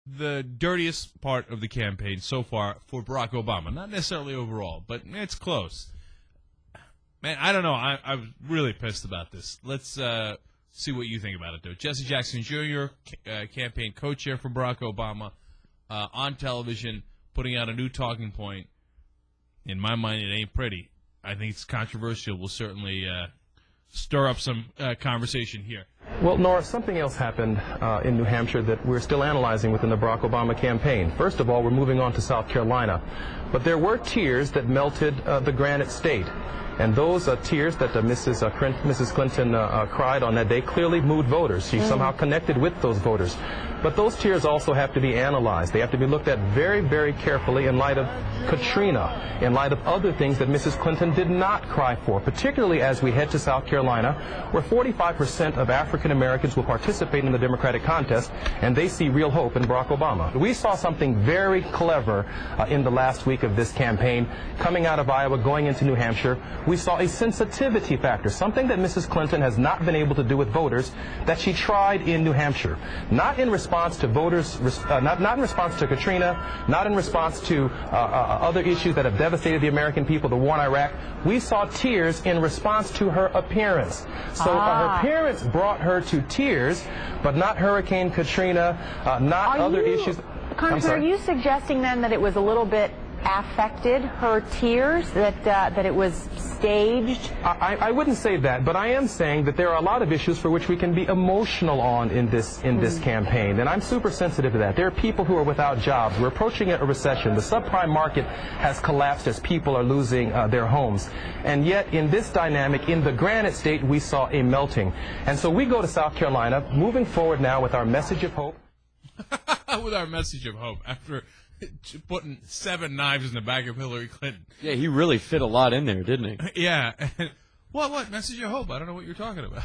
the dirtiest part of the campaign so far for Barack Obama. Not necessarily overall, but it's close. Man, I don't know. I was really pissed about this. Let's see what you think about it, though. Jesse Jackson Jr., campaign co-chair for Barack Obama, on television, putting out a new talking point. In my mind, it ain't pretty. I think it's controversial. We'll certainly stir up some conversation here. Well, Nora, something else happened in New Hampshire that we're still analyzing within the Barack Obama campaign. First of all, we're moving on to South Carolina. But there were tears that melted the Granite State. And those tears that Mrs. Clinton cried on that day clearly moved voters. She somehow connected with those voters. But those tears also have to be analyzed. They have to be looked at very, very carefully in light of Katrina, in light of other things that Mrs. Clinton did not cry for, particularly as we head to South Carolina, where 45% of African Americans will participate in the Democratic contest, and they see real hope in Barack Obama. We saw something very clever in the last week of this campaign, coming out of Iowa, going into New Hampshire. We saw a sensitivity factor, something that Mrs. Clinton has not been able to do with voters, that she tried in New Hampshire. Not in response to voters, not in response to Katrina, not in response to other issues that have devastated the American people, the war in Iraq. We saw tears in response to her appearance. So her appearance brought her to tears, but not Hurricane Katrina, not other issues. Congressman, are you suggesting then that it was a little bit affected, her tears, that it was staged? I wouldn't say that, but I am saying that there are a lot of issues for which we can be emotional on in this campaign, and I'm super sensitive to that. There are people who are without jobs. We're approaching a recession. The subprime market has collapsed as people are losing their homes, and yet in this dynamic, in the Granite State, we saw a melting. And so we go to South Carolina, moving forward now with our message of hope. With our message of hope, after putting 7 knives in the back of Hillary Clinton. Yeah, he really fit a lot in there, didn't he? Yeah. What? Message of hope? I don't know what you're talking about.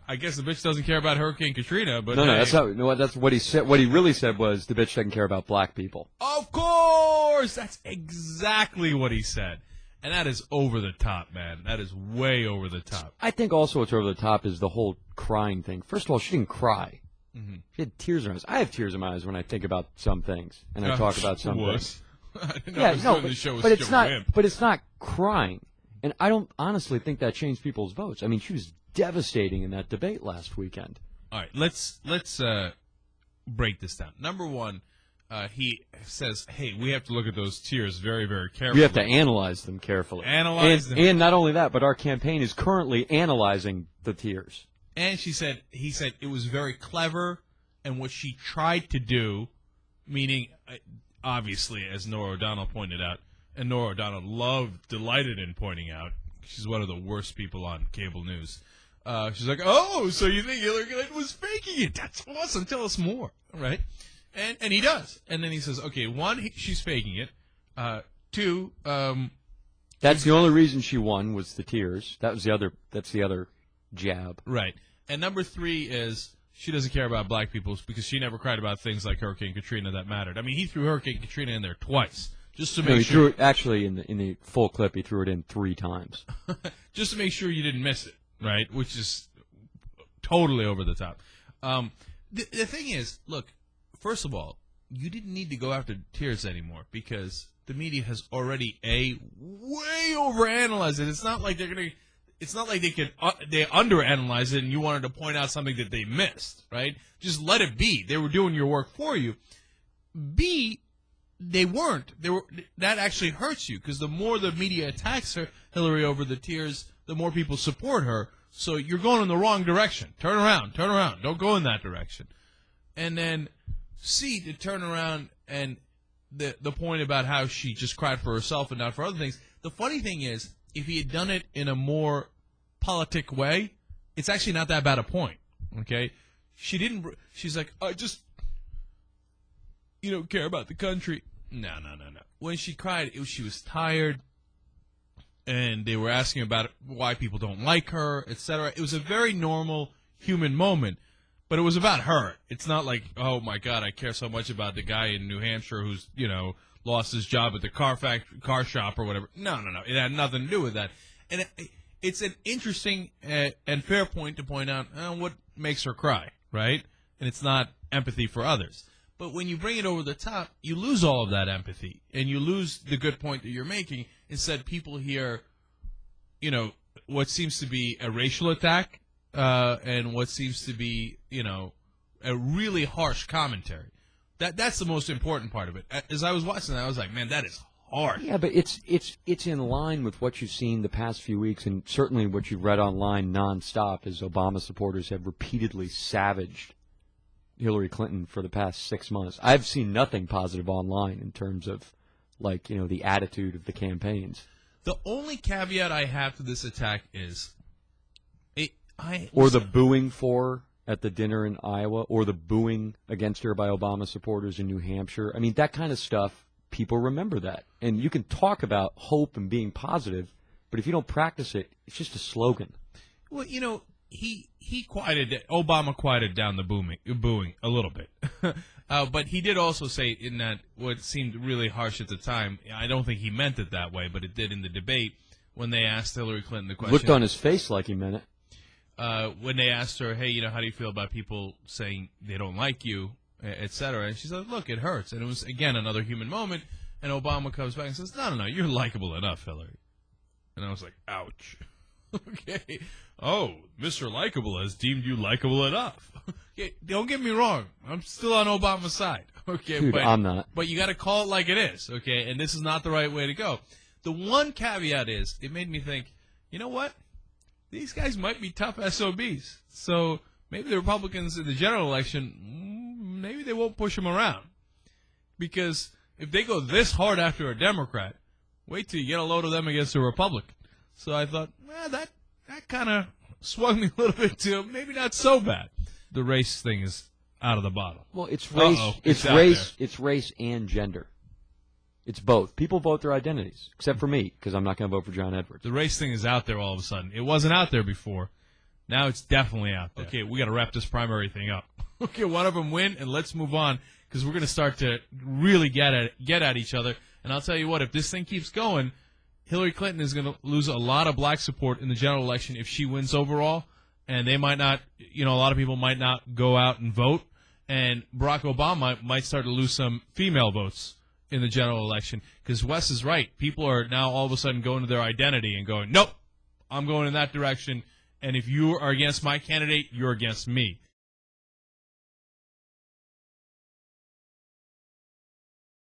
I guess the bitch doesn't care about Hurricane Katrina, but that's what he said. What he really said was the bitch doesn't care about black people. Of course! That's exactly what he said. And that is over the top, man. That is way over the top. I think also what's over the top is the whole crying thing. First of all, she didn't cry. Mm-hmm. She had tears in her eyes. I have tears in my eyes when I think about some things, and I talk about some things. But it's not crying, and I don't honestly think that changed people's votes. I mean, she was devastating in that debate last weekend. All right, let's break this down. Number one, he says, "Hey, we have to look at those tears very, very carefully. We have to analyze them carefully. And not only that, but our campaign is currently analyzing the tears." And he said it was very clever, and what she tried to do, meaning, obviously, as Norah O'Donnell pointed out, and Norah O'Donnell delighted in pointing out, she's one of the worst people on cable news. She's like, oh, so you think Hillary Clinton was faking it? That's awesome. Tell us more, right? And he does. And then he says, okay, one, she's faking it. Two, that's the only reason she won was the tears. That's the other jab. Right. And number three is she doesn't care about black people because she never cried about things like Hurricane Katrina that mattered. I mean, he threw Hurricane Katrina in there twice just to make sure. Actually, in the full clip, he threw it in 3 times. Just to make sure you didn't miss it, right? Which is totally over the top. The thing is, look, first of all, you didn't need to go after tears anymore because the media has already, way overanalyzed it. It's not like they underanalyze it and you wanted to point out something that they missed, right? Just let it be. They were doing your work for you. B, they weren't. That actually hurts you because the more the media attacks Hillary over the tears, the more people support her. So you're going in the wrong direction. Turn around. Don't go in that direction. And then C, to turn around and the point about how she just cried for herself and not for other things. The funny thing is, if he had done it in a more politic way, it's actually not that bad a point, okay? She's like, I just, care about the country. No. When she cried, she was tired, and they were asking about why people don't like her, etc. It was a very normal human moment, but it was about her. It's not like, oh, my God, I care so much about the guy in New Hampshire who's, lost his job at the car shop or whatever. No. It had nothing to do with that. And it's an interesting and fair point to point out what makes her cry, right? And it's not empathy for others. But when you bring it over the top, you lose all of that empathy, and you lose the good point that you're making. Instead, people hear, what seems to be a racial attack and what seems to be, a really harsh commentary. That's the most important part of it. As I was watching that, I was like, man, that is harsh. Yeah, but it's in line with what you've seen the past few weeks, and certainly what you've read online nonstop, as Obama supporters have repeatedly savaged Hillary Clinton for the past 6 months. I've seen nothing positive online in terms of, the attitude of the campaigns. The only caveat I have to this attack is, the booing for at the dinner in Iowa, or the booing against her by Obama supporters in New Hampshire. I mean, that kind of stuff, people remember that. And you can talk about hope and being positive, but if you don't practice it, it's just a slogan. Well, Obama quieted down the booing a little bit. But he did also say in that what seemed really harsh at the time, I don't think he meant it that way, but it did in the debate when they asked Hillary Clinton the question. Looked on his face like he meant it. When they asked her, hey, how do you feel about people saying they don't like you, et cetera? And she said, look, it hurts. And it was, again, another human moment. And Obama comes back and says, no, you're likable enough, Hillary. And I was like, ouch. Okay. Oh, Mr. Likable has deemed you likable enough. Okay, don't get me wrong. I'm still on Obama's side. Okay, Dude, I'm not. But you got to call it like it is. Okay, and this is not the right way to go. The one caveat is, it made me think, you know what? These guys might be tough SOBs. So maybe the Republicans in the general election, maybe they won't push them around. Because if they go this hard after a Democrat, wait till you get a load of them against a Republican. So I thought, that kind of swung me a little bit to maybe not so bad. The race thing is out of the bottle. Well, it's race. It's race and gender. It's both. People vote their identities, except for me, because I'm not going to vote for John Edwards. The race thing is out there all of a sudden. It wasn't out there before. Now it's definitely out there. Okay, we got to wrap this primary thing up. Okay, one of them win, and let's move on, because we're going to start to really get at each other. And I'll tell you what, if this thing keeps going, Hillary Clinton is going to lose a lot of black support in the general election if she wins overall, and they might not, a lot of people might not go out and vote, and Barack Obama might start to lose some female votes in the general election, because Wes is right. People are now all of a sudden going to their identity and going, nope, I'm going in that direction, and if you are against my candidate, you're against me.